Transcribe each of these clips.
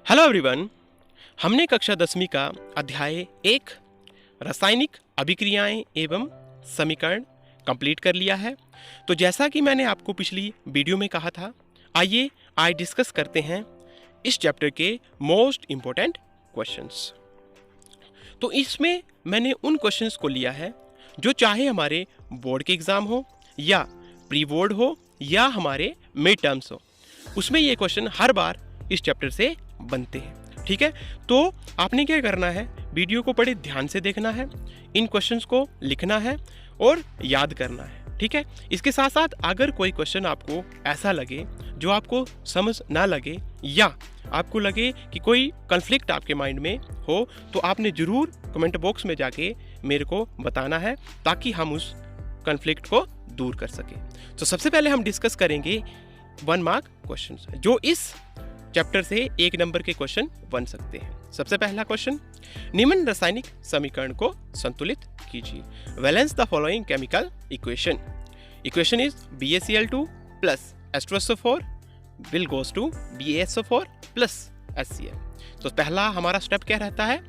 Hello everyone. हमने कक्षा 10वीं का अध्याय 1 रासायनिक अभिक्रियाएं एवं समीकरण कंप्लीट कर लिया है। तो जैसा कि मैंने आपको पिछली वीडियो में कहा था, आइए आज डिस्कस करते हैं इस चैप्टर के मोस्ट इम्पोर्टेंट क्वेश्चंस। तो इसमें मैंने उन क्वेश्चंस को लिया है जो चाहे हमारे बोर्ड के एग्ज़ाम हो या प्री बोर्ड हो या हमारे मिड टर्म्स हो, उसमें ये क्वेश्चन हर बार इस चैप्टर से बनते हैं। ठीक है, तो आपने क्या करना है, वीडियो को बड़े ध्यान से देखना है, इन क्वेश्चंस को लिखना है और याद करना है। ठीक है, इसके साथ साथ अगर कोई क्वेश्चन आपको ऐसा लगे जो आपको समझ ना लगे या आपको लगे कि कोई कॉन्फ्लिक्ट आपके माइंड में हो, तो आपने ज़रूर कमेंट बॉक्स में जाके मेरे को बताना है ताकि हम उस कॉन्फ्लिक्ट को दूर कर सकें। तो सबसे पहले हम डिस्कस करेंगे 1 मार्क क्वेश्चंस जो इस चैप्टर से 1 नंबर के क्वेश्चन बन सकते हैं। सबसे पहला क्वेश्चन, निम्न रासायनिक समीकरण को संतुलित कीजिए। Balance the following chemical equation. Equation is BaCl2 plus H2SO4 will goes to BaSO4 plus HCl। तो पहला हमारा स्टेप क्या रहता है,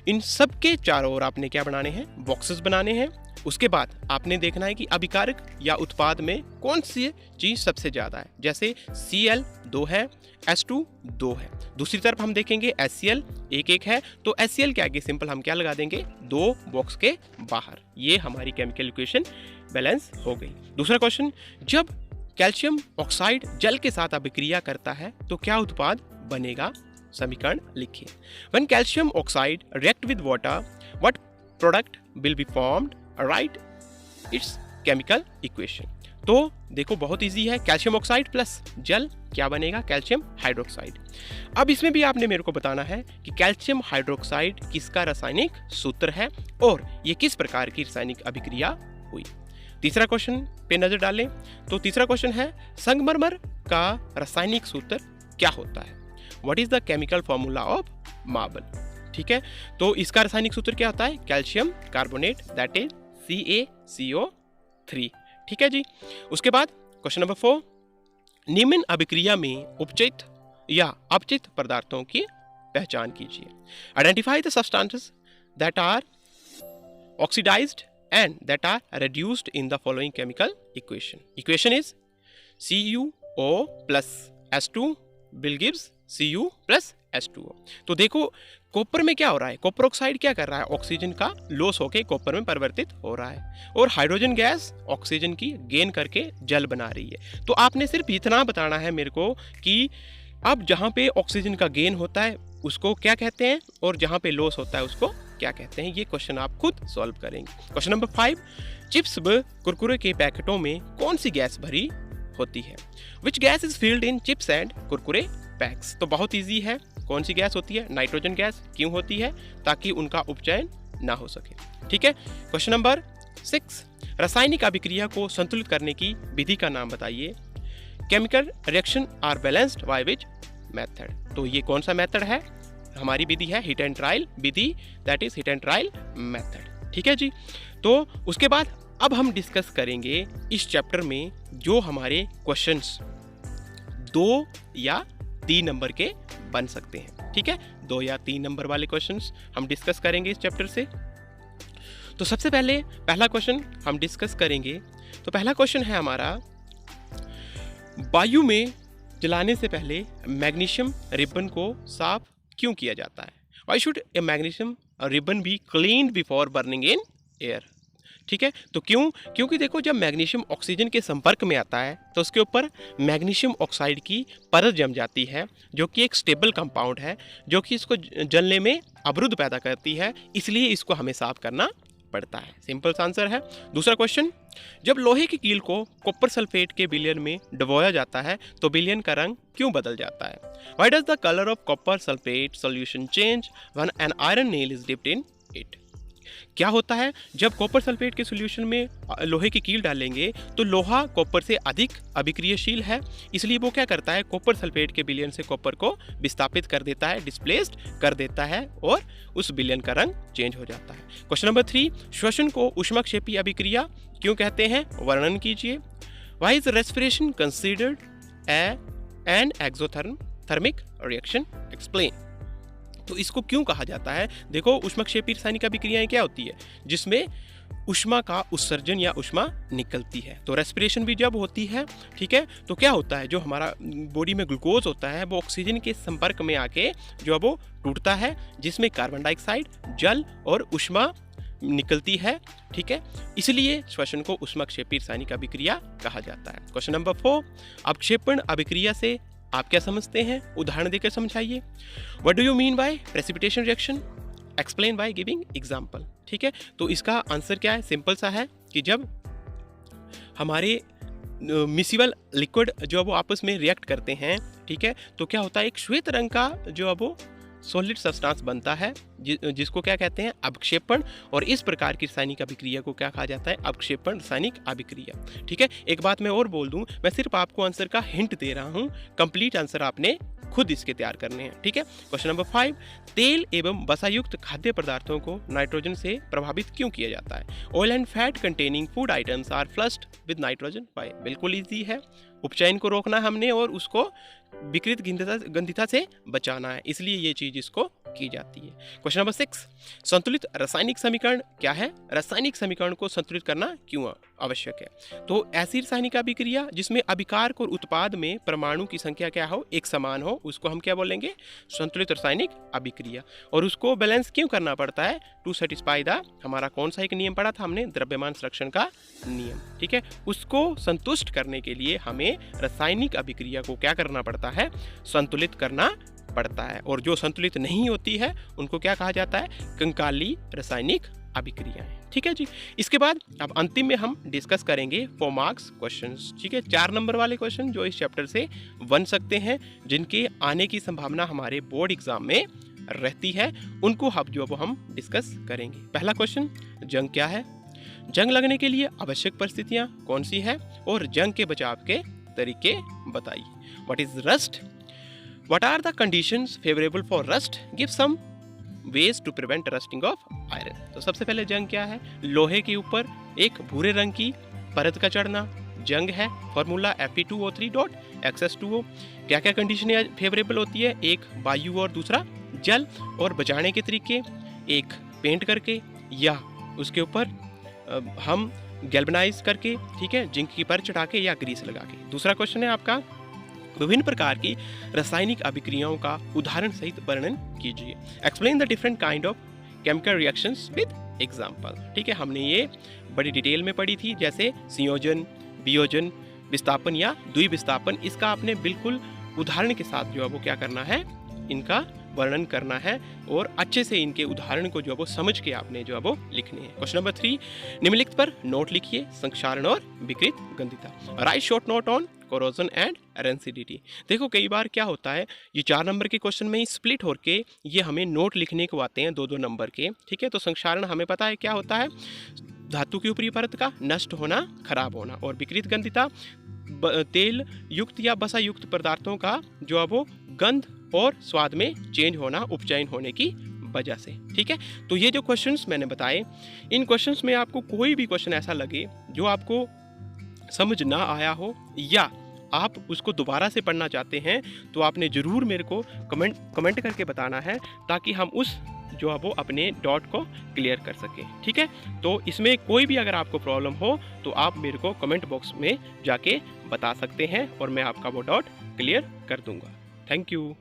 इन सब के चारों ओर आपने क्या बनाने हैं, बॉक्सेस बनाने हैं। उसके बाद आपने देखना है कि अभिकारक या उत्पाद में कौन सी चीज़ सबसे ज़्यादा है। जैसे Cl 2 है, H2 2 है। दूसरी तरफ हम देखेंगे HCl 1 है, तो HCl के आगे सिंपल हम क्या लगा देंगे, 2 बॉक्स के बाहर। ये हमारी केमिकल इक्वेशन बैलेंस हो गई। दूसरा क्वेश्चन, जब कैल्शियम ऑक्साइड जल के साथ अभिक्रिया करता है तो क्या उत्पाद बनेगा, समीकरण लिखिए। When calcium oxide react with water, what product will be formed, right it's chemical equation. तो देखो बहुत इजी है, कैल्शियम ऑक्साइड प्लस जल क्या बनेगा, कैल्शियम हाइड्रोक्साइड। अब इसमें भी आपने मेरे को बताना है कि कैल्शियम हाइड्रोक्साइड किसका रासायनिक सूत्र है और ये किस प्रकार की रासायनिक अभिक्रिया हुई। तीसरा क्वेश्चन पे नजर डालें तो तीसरा क्वेश्चन है, संगमरमर का रासायनिक सूत्र क्या होता है, what is the chemical formula of marble. ठीक है, तो इसका रासायनिक सूत्र क्या होता है, calcium carbonate, that is CaCO3। ठीक है जी। उसके बाद क्वेश्चन नंबर 4, निम्न अभिक्रिया में उपचित या अपचित पदार्थों की पहचान कीजिए। Identify the substances that are oxidised and that are reduced in the following chemical equation. Equation is CuO plus H2 will gives Cu plus H2O। तो देखो कॉपर में क्या हो रहा है, कॉपर ऑक्साइड क्या कर रहा है, ऑक्सीजन का लॉस होकर कॉपर में परिवर्तित हो रहा है और हाइड्रोजन गैस ऑक्सीजन की गेन करके जल बना रही है। तो आपने सिर्फ इतना बताना है मेरे को कि अब जहाँ पे ऑक्सीजन का गेन होता है उसको क्या कहते हैं और जहाँ पे लॉस होता है उसको क्या कहते हैं। ये क्वेश्चन आप खुद सॉल्व करेंगे। क्वेश्चन नंबर 5, चिप्स व कुरकुरे के पैकेटों में कौन सी गैस भरी होती है, which gas is filled in chips and Kurkure PACS. तो बहुत ईजी है, कौन सी गैस होती है, नाइट्रोजन गैस। क्यों होती है, ताकि उनका उपचयन ना हो सके। ठीक है। क्वेश्चन नंबर 6, रासायनिक अभिक्रिया को संतुलित करने की विधि का नाम बताइए। Chemical reaction are balanced by which method. तो ये कौन सा मेथड है, हमारी विधि है हिट एंड ट्रायल विधि, that is hit and trial method. ठीक है जी। तो उसके बाद अब हम डिस्कस करेंगे इस चैप्टर में जो हमारे क्वेश्चंस 2 या 3 नंबर के बन सकते हैं। ठीक है, 2 या 3 नंबर वाले क्वेश्चंस हम डिस्कस करेंगे इस चैप्टर से। तो सबसे पहले पहला क्वेश्चन हम डिस्कस करेंगे। तो पहला क्वेश्चन है हमारा, वायु में जलाने से पहले मैग्नीशियम रिबन को साफ क्यों किया जाता है, why should A magnesium ribbon be cleaned before burning in air. ठीक है, तो क्योंकि देखो जब मैग्नीशियम ऑक्सीजन के संपर्क में आता है तो उसके ऊपर मैग्नीशियम ऑक्साइड की परत जम जाती है जो कि एक स्टेबल कंपाउंड है जो कि इसको जलने में अवरुद्ध पैदा करती है, इसलिए इसको हमें साफ करना पड़ता है। सिंपल आंसर है। दूसरा क्वेश्चन, जब लोहे की कील को कॉपर सल्फेट के विलयन में डुबोया जाता है तो विलयन का रंग क्यों बदल जाता है, why does the colour of copper sulphate solution change when an iron nail is dipped in it. क्या होता है, जब कॉपर सल्फेट के सॉल्यूशन में लोहे की कील डालेंगे तो लोहा कॉपर से अधिक अभिक्रियाशील है, इसलिए वो क्या करता है, कॉपर सल्फेट के विलयन से कॉपर को विस्थापित कर देता है, डिस्प्लेस्ड कर देता है और उस विलयन का रंग चेंज हो जाता है। क्वेश्चन नंबर 3, श्वसन को ऊष्मक्षेपी अभिक्रिया क्यों कहते हैं, वर्णन कीजिए। Why is respiration considered an exotherm thermic reaction explain. तो इसको क्यों कहा जाता है? देखो, ऊष्मक्षेपी रासायनिक अभिक्रियाएं क्या होती है? जिसमें ऊष्मा का उत्सर्जन या ऊष्मा निकलती है। तो रेस्पिरेशन भी जब होती है, ठीक है, तो क्या होता है, जो हमारा बॉडी में ग्लूकोज होता है वो ऑक्सीजन के संपर्क में आके जो है वो टूटता है, जिसमें कार्बन डाइऑक्साइड, जल और ऊष्मा निकलती है, ठीक है। इसलिए श्वसन को ऊष्मक्षेपी रासायनिक अभिक्रिया कहा जाता है। क्वेश्चन नंबर 4, अवक्षेपण अभिक्रिया से आप क्या समझते हैं? उदाहरण देकर समझाइए। What do you mean by precipitation reaction? Explain by giving example. ठीक है, तो इसका आंसर क्या है? सिंपल सा है कि जब हमारे मिसिबल लिक्विड जो है वो आपस में रिएक्ट करते हैं, ठीक है, तो क्या होता है, एक श्वेत रंग का जो है वो सॉलिड सब्सटेंस बनता है, जिसको क्या कहते हैं? अवक्षेपण। और इस प्रकार की रासायनिक अभिक्रिया को क्या कहा जाता है? अवक्षेपण रासायनिक अभिक्रिया। ठीक है, एक बात मैं और बोल दूं, मैं सिर्फ आपको आंसर का हिंट दे रहा हूं, कंप्लीट आंसर आपने खुद इसके तैयार करने हैं। ठीक है, क्वेश्चन नंबर 5, तेल एवं वसायुक्त खाद्य पदार्थों को नाइट्रोजन से प्रभावित क्यों किया जाता है? Oil and fat containing food items are flushed with nitrogen why. बिल्कुल ईजी है, उपचयन को रोकना हमने और उसको विकृत गंधिता से बचाना है, इसलिए ये चीज इसको की जाती है। क्वेश्चन नंबर 6, संतुलित रासायनिक समीकरण क्या है? रासायनिक समीकरण को संतुलित करना क्यों आवश्यक है? तो ऐसी रासायनिक अभिक्रिया जिसमें अभिकारक और उत्पाद में परमाणु की संख्या क्या हो? एक समान हो, उसको हम क्या बोलेंगे? संतुलित रासायनिक अभिक्रिया। और उसको बैलेंस क्यों करना पड़ता है? टू सेटिस्फाई द, हमारा कौन सा एक नियम पढ़ा था हमने? द्रव्यमान संरक्षण का नियम। ठीक है, उसको संतुष्ट करने के लिए हमें रासायनिक अभिक्रिया को क्या करना पड़ता है? संतुलित करना पड़ता है। और जो संतुलित नहीं होती है उनको क्या कहा जाता है? कंकाली रासायनिक अभिक्रियाएं। ठीक है जी, इसके बाद अब अंतिम में हम डिस्कस करेंगे 4 मार्क्स क्वेश्चंस। ठीक है, 4 नंबर वाले क्वेश्चन जो इस चैप्टर से बन सकते हैं, जिनके आने की संभावना हमारे बोर्ड एग्जाम में रहती है, उनको हम डिस्कस करेंगे। पहला क्वेश्चन, जंग क्या है? जंग लगने के लिए आवश्यक परिस्थितियां कौन सी है? और जंग के बचाव के तरीके बताइए। What is rust? What are the conditions favorable for rust? Give some ways to prevent rusting of iron. तो सबसे पहले जंग क्या है? लोहे के ऊपर एक भूरे रंग की परत का चढ़ना जंग है। Formula Fe2O3.XS2O। क्या क्या कंडीशन फेवरेबल होती है? एक वायु और दूसरा जल। और बचाने के तरीके, एक पेंट करके या उसके ऊपर हम गैल्वेनाइज करके, ठीक है, जिंक की परत चढ़ा के या ग्रीस लगा के। दूसरा क्वेश्चन है आपका, विभिन्न प्रकार की रासायनिक अभिक्रियाओं का उदाहरण सहित वर्णन कीजिए। Explain the different kind of chemical reactions with example. ठीक है, हमने ये बड़ी डिटेल में पढ़ी थी, जैसे संयोजन, वियोजन, विस्थापन या द्विविस्थापन। इसका आपने बिल्कुल उदाहरण के साथ जो है वो क्या करना है? इनका वर्णन करना है और अच्छे से इनके उदाहरण को जो है वो समझ के आपने जो है वो लिखने हैं। क्वेश्चन नंबर 3, निम्नलिखित पर नोट लिखिए, संक्षारण और विकृत गंधिता। Write short note on corrosion and rancidity. देखो, कई बार क्या होता है, ये 4 नंबर के क्वेश्चन में ही स्प्लिट होके ये हमें नोट लिखने को आते हैं 2-2 नंबर के। ठीक है, तो संक्षारण हमें पता है क्या होता है? धातु की ऊपरी परत का नष्ट होना, खराब होना। और विकृत गंधिता तेल युक्त या बसा युक्त पदार्थों का जो है वो गंध और स्वाद में चेंज होना, उपचयन होने की वजह से। ठीक है, तो ये जो क्वेश्चंस मैंने बताए, इन क्वेश्चंस में आपको कोई भी क्वेश्चन ऐसा लगे जो आपको समझ ना आया हो या आप उसको दोबारा से पढ़ना चाहते हैं, तो आपने ज़रूर मेरे को कमेंट करके बताना है, ताकि हम उस जो है वो अपने डॉट को क्लियर कर सकें। ठीक है, तो इसमें कोई भी अगर आपको प्रॉब्लम हो तो आप मेरे को कमेंट बॉक्स में जाके बता सकते हैं और मैं आपका वो डॉट क्लियर कर दूंगा। Thank you.